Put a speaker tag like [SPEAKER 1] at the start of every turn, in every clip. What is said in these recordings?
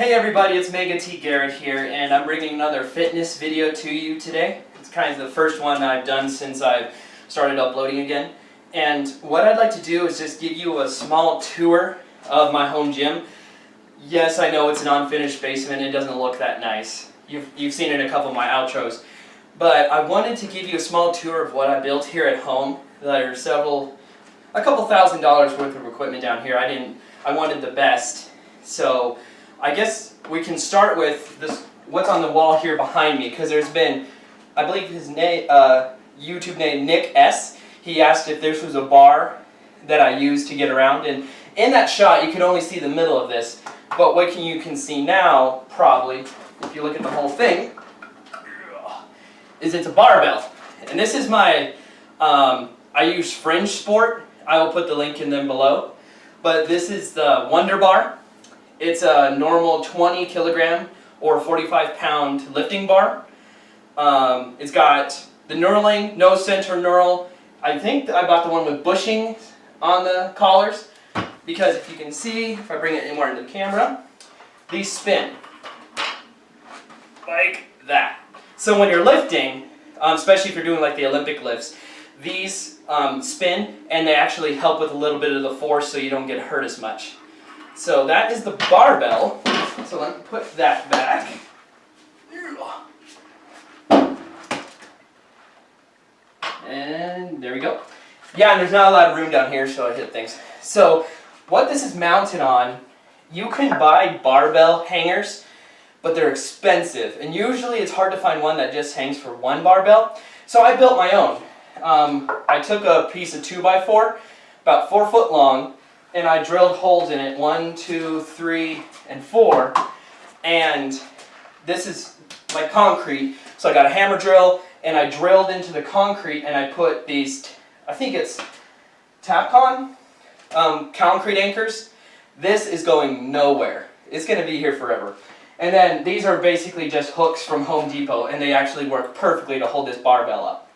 [SPEAKER 1] Hey everybody, it's Mega T Garrett here, and I'm bringing another fitness video to you today. It's kind of the first one I've done since I've started uploading again. And what I'd like to do is just give you a small tour of my home gym. Yes, I know it's an unfinished basement, it doesn't look that nice. You've seen it in a couple of my outros. But I wanted to give you a small tour of what I built here at home. There's a couple $1,000s worth of equipment down here. I wanted the best. So I guess we can start with this, what's on the wall here behind me, because there's been, I believe his name, YouTube name, Nick S. He asked if this was a bar that I used to get around, and in that shot you can only see the middle of this, but what you can see now, probably, if you look at the whole thing, is it's a barbell. And this is my, I use Fringe Sport. I will put the link in them below. But this is the Wonder Bar. It's a normal 20 kilogram or 45 pound lifting bar. It's got the knurling, no center knurl. I think I bought the one with bushing on the collars, because if you can see, if I bring it more into the camera, these spin like that. So when you're lifting, especially if you're doing like the Olympic lifts, these spin and they actually help with a little bit of the force so you don't get hurt as much. So that is the barbell. So let me put that back. And there we go. Yeah, and there's not a lot of room down here, so I hit things. So what this is mounted on, you can buy barbell hangers, but they're expensive. And usually it's hard to find one that just hangs for one barbell. So I built my own. I took a piece of 2x4, about 4 foot long, and I drilled holes in it, 1, 2, 3, and 4. And this is like concrete. So I got a hammer drill, and I drilled into the concrete, and I put these, I think it's Tapcon concrete anchors. This is going nowhere. It's going to be here forever. And then these are basically just hooks from Home Depot, and they actually work perfectly to hold this barbell up.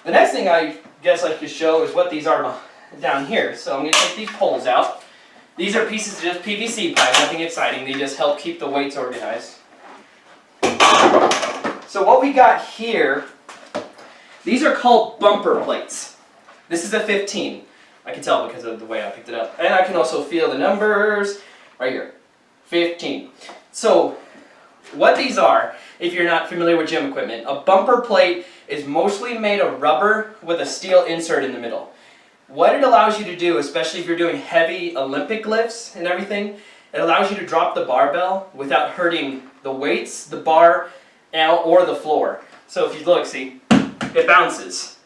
[SPEAKER 1] The next thing I guess I could show is what these are down here. So I'm going to take these poles out. These are pieces of just PVC pipe, nothing exciting. They just help keep the weights organized. So what we got here, these are called bumper plates. This is a 15. I can tell because of the way I picked it up. And I can also feel the numbers right here. 15. So what these are, if you're not familiar with gym equipment, a bumper plate is mostly made of rubber with a steel insert in the middle. What it allows you to do, especially if you're doing heavy Olympic lifts and everything, it allows you to drop the barbell without hurting the weights, the bar, or the floor. So if you look, see, it bounces.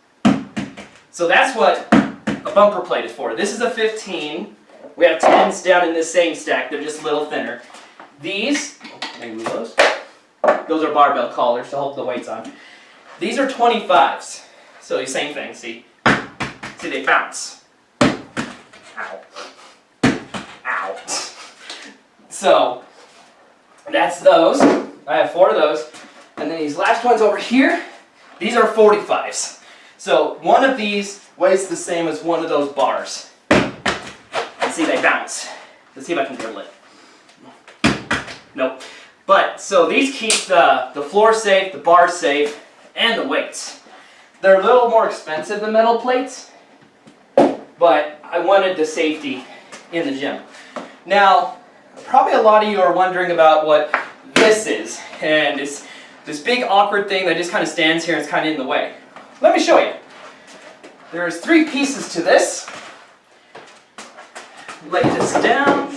[SPEAKER 1] So that's what a bumper plate is for. This is a 15. We have 10s down in this same stack. They're just a little thinner. These, maybe those are barbell collars to hold the weights on. These are 25s. So the same thing, see? See, they bounce. Ow. Ow. So, that's those. I have 4 of those. And then these last ones over here, these are 45s. So one of these weighs the same as one of those bars. And see, they bounce. Let's see if I can dribble it. Nope. But, so these keep the floor safe, the bar safe, and the weights. They're a little more expensive than metal plates, but I wanted the safety in the gym. Now, probably a lot of you are wondering about what this is, and it's this big awkward thing that just kind of stands here and it's kind of in the way. Let me show you. There's 3 pieces to this. Lay this down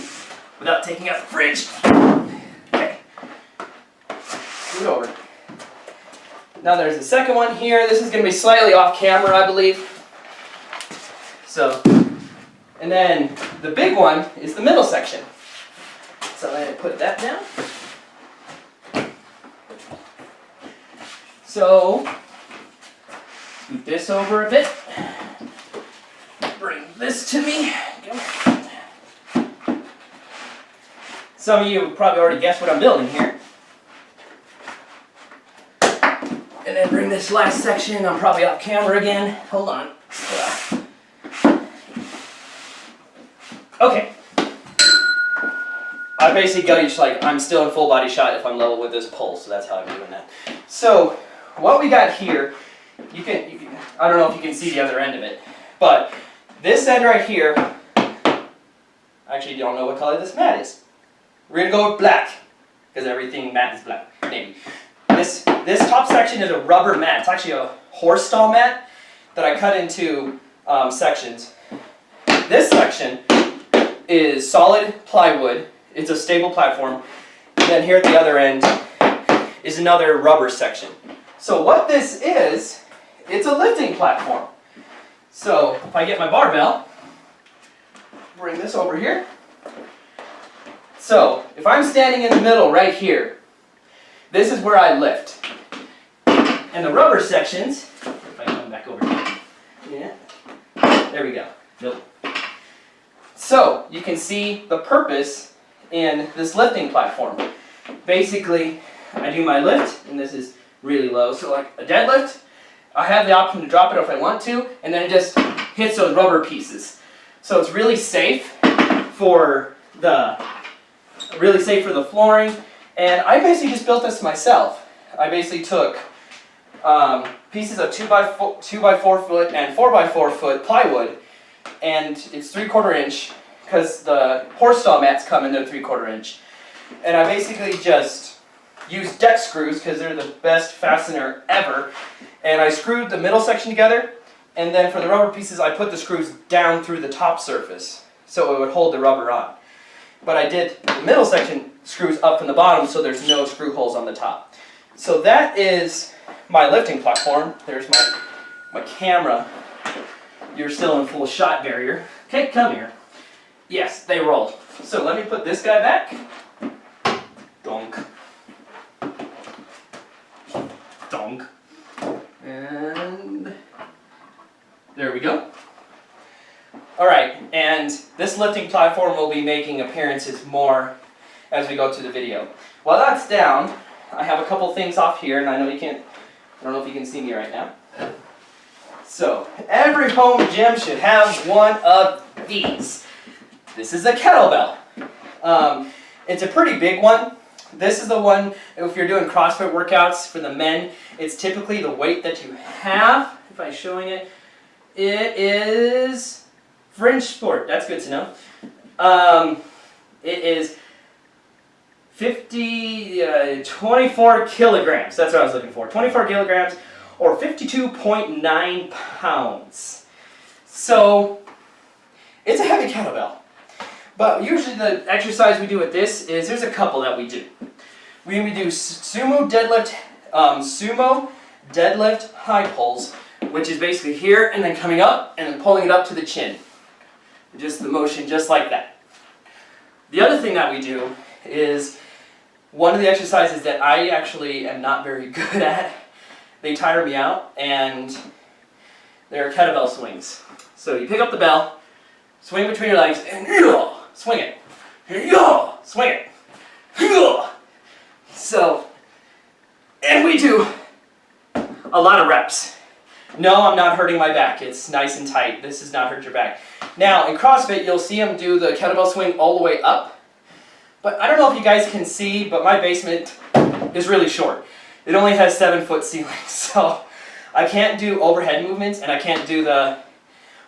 [SPEAKER 1] without taking out the fridge. Okay. Scoot over. Now there's the second one here. This is going to be slightly off camera, I believe. So, and then the big one is the middle section. So I'm going to put that down. So, scoot this over a bit. Bring this to me. Some of you probably already guessed what I'm building here. And then bring this last section. I'm probably off camera again. Hold on. Okay. I basically gauge like I'm still in full body shot if I'm level with this pole, so that's how I'm doing that. So what we got here, you can I don't know if you can see the other end of it, but this end right here, I actually don't know what color this mat is. We're gonna go with black, because everything mat is black, maybe. This top section is a rubber mat. It's actually a horse stall mat that I cut into sections. This section is solid plywood. It's a stable platform. And then here at the other end is another rubber section. So what this is, it's a lifting platform. So if I get my barbell, bring this over here. So if I'm standing in the middle right here, this is where I lift. And the rubber sections, if I come back over here, yeah, there we go. Nope. So you can see the purpose in this lifting platform. Basically, I do my lift, and this is really low, so like a deadlift, I have the option to drop it if I want to, and then it just hits those rubber pieces. So it's really safe for the flooring, and I basically just built this myself. I basically took pieces of 2x4 foot and 4x4 foot plywood, and it's 3/4 inch because the horse stall mats come in their 3/4 inch. And I basically just used deck screws because they're the best fastener ever. And I screwed the middle section together, and then for the rubber pieces I put the screws down through the top surface so it would hold the rubber on. But I did the middle section screws up from the bottom so there's no screw holes on the top. So that is my lifting platform. There's my camera. You're still in full shot barrier. Okay, come here. Yes, they roll. So let me put this guy back. Donk. Donk. And there we go. Alright, and this lifting platform will be making appearances more as we go through the video. While that's down, I have a couple things off here, and I know you can't, I don't know if you can see me right now. So, every home gym should have one of these. This is a kettlebell. It's a pretty big one. This is the one, if you're doing CrossFit workouts for the men, it's typically the weight that you have. If I'm showing it, it is Fringe Sport. That's good to know. It is 24 kilograms. That's what I was looking for. 24 kilograms or 52.9 pounds. So, it's a heavy kettlebell. But usually the exercise we do with this is, there's a couple that we do. We do sumo deadlift high pulls, which is basically here and then coming up and then pulling it up to the chin. Just the motion just like that. The other thing that we do is one of the exercises that I actually am not very good at. They tire me out, and they're kettlebell swings. So you pick up the bell, swing between your legs, and swing it. Swing it. So, and we do a lot of reps. No, I'm not hurting my back. It's nice and tight. This does not hurt your back. Now, in CrossFit, you'll see them do the kettlebell swing all the way up. But I don't know if you guys can see, but my basement is really short. It only has 7-foot ceilings, so I can't do overhead movements, and I can't do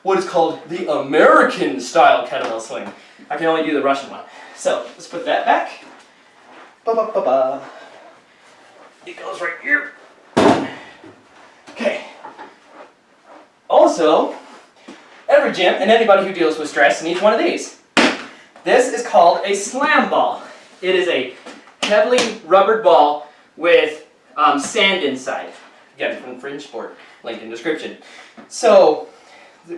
[SPEAKER 1] what is called the American style kettlebell swing. I can only do the Russian one. So let's put that back. It goes right here. Okay. Also, every gym and anybody who deals with stress needs one of these. This is called a slam ball. It is a heavily rubbered ball with sand inside. Again, from Fringe Sport, link in description. So,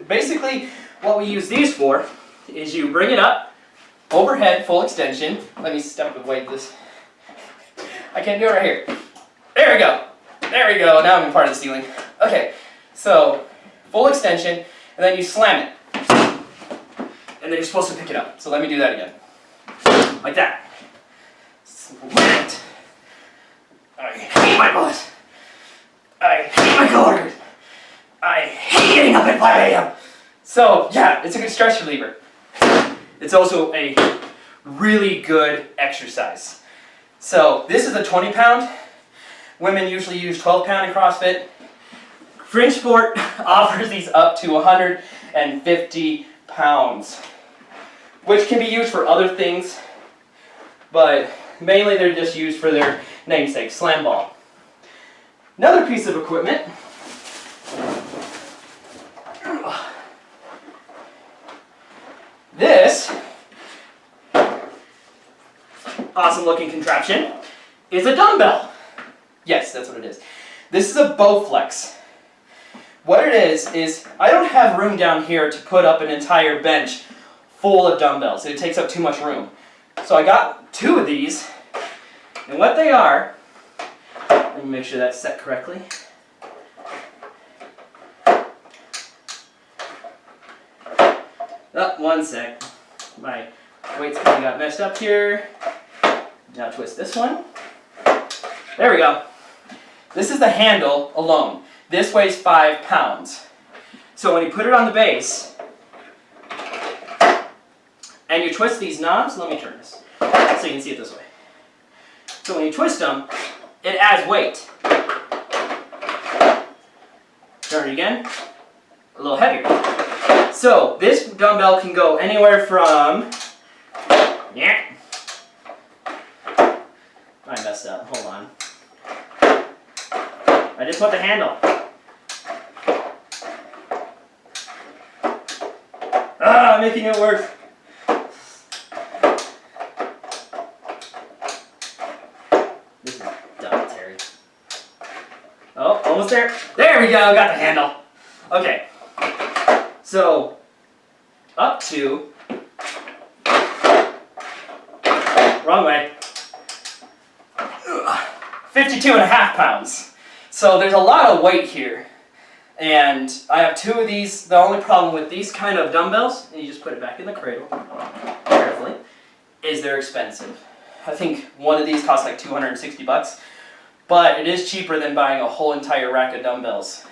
[SPEAKER 1] basically, what we use these for is you bring it up, overhead, full extension. Let me step away this. I can't do it right here. There we go. There we go. Now I'm in part of the ceiling. Okay, so full extension, and then you slam it. And then you're supposed to pick it up. So let me do that again. Like that. Slam it. I hate my butt. I hate my coworkers. I hate getting up at 5 a.m. So, yeah, it's a good stress reliever. It's also a really good exercise. So this is a 20-pound. Women usually use 12-pound in CrossFit. Fringe Sport offers these up to 150 pounds, which can be used for other things, but mainly they're just used for their namesake, slam ball. Another piece of equipment. This awesome looking contraption is a dumbbell. Yes, that's what it is. This is a Bowflex. What it is I don't have room down here to put up an entire bench full of dumbbells. It takes up too much room. So I got 2 of these, and what they are, let me make sure that's set correctly. Oh, one sec. My weights kind of got messed up here. Now twist this one. There we go. This is the handle alone. This weighs 5 pounds. So when you put it on the base, and you twist these knobs, let me turn this so you can see it this way. So when you twist them, it adds weight. Turn it again, a little heavier. So this dumbbell can go anywhere from, yeah, I messed up, hold on. I just put the handle. Ah, I'm making it worse. This is dumb, Terry. Oh, almost there. There we go, got the handle. Okay. So, up to, wrong way, 52.5 pounds. So there's a lot of weight here. And I have 2 of these. The only problem with these kind of dumbbells, and you just put it back in the cradle, carefully, is they're expensive. I think one of these costs like 260 bucks, but it is cheaper than buying a whole entire rack of dumbbells.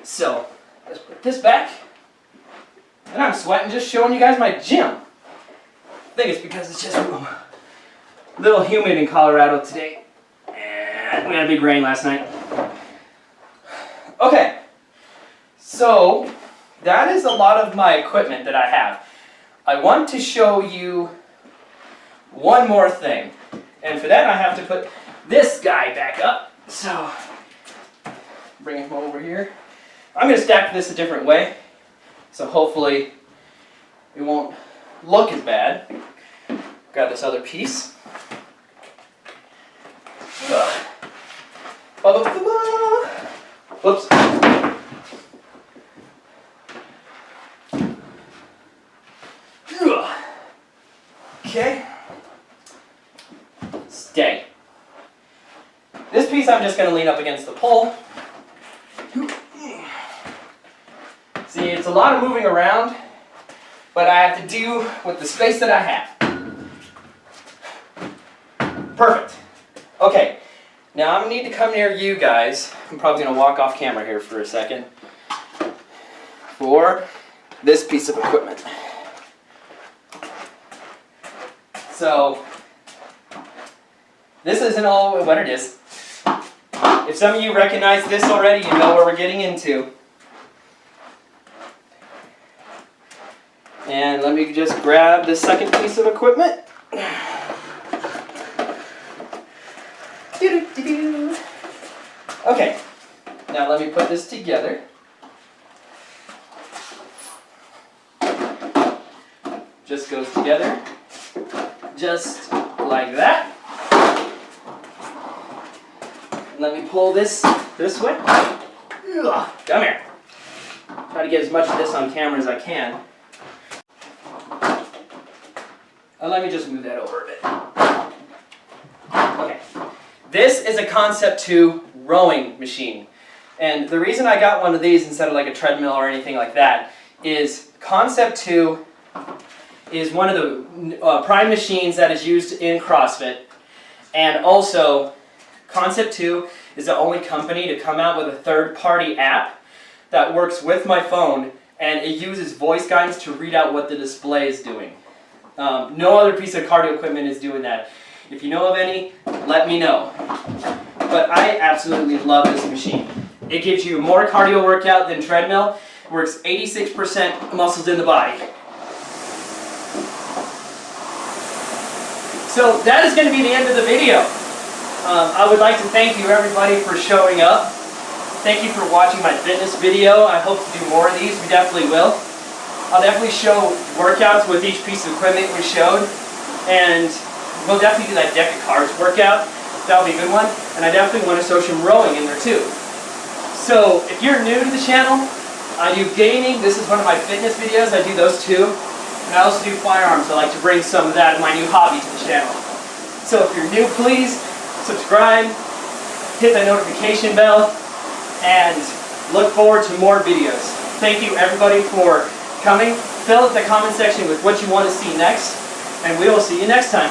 [SPEAKER 1] So, let's put this back. And I'm sweating just showing you guys my gym. I think it's because it's just a little humid in Colorado today. And we had a big rain last night. Okay, so that is a lot of my equipment that I have. I want to show you one more thing. And for that I have to put this guy back up. So, bring him over here. I'm going to stack this a different way. So hopefully it won't look as bad. Grab this other piece. Whoops. Okay. Stay. This piece I'm just going to lean up against the pole. See, it's a lot of moving around, but I have to do with the space that I have. Perfect. Okay, now I need to come near you guys. I'm probably going to walk off camera here for a second for this piece of equipment. So, this isn't all what it is. If some of you recognize this already, you know what we're getting into. And let me just grab the second piece of equipment. Okay, now let me put this together. Just goes together, just like that. Let me pull this way. Come here. Try to get as much of this on camera as I can. And let me just move that over a bit. Okay. This is a Concept 2 rowing machine. And the reason I got one of these instead of like a treadmill or anything like that is Concept 2 is one of the prime machines that is used in CrossFit. And also, Concept 2 is the only company to come out with a third-party app that works with my phone, and it uses voice guidance to read out what the display is doing. No other piece of cardio equipment is doing that. If you know of any, let me know. But I absolutely love this machine. It gives you more cardio workout than treadmill. Works 86% muscles in the body. So that is going to be the end of the video. I would like to thank you everybody for showing up. Thank you for watching my fitness video. I hope to do more of these. We definitely will. I'll definitely show workouts with each piece of equipment we showed. And we'll definitely do that deck of cards workout. That'll be a good one. And I definitely want to show some rowing in there too. So if you're new to the channel, I do gaming. This is one of my fitness videos. I do those too. And I also do firearms. I like to bring some of that, my new hobby, to the channel. So if you're new, please subscribe, hit the notification bell, and look forward to more videos. Thank you everybody for coming. Fill up the comment section with what you want to see next, and we will see you next time.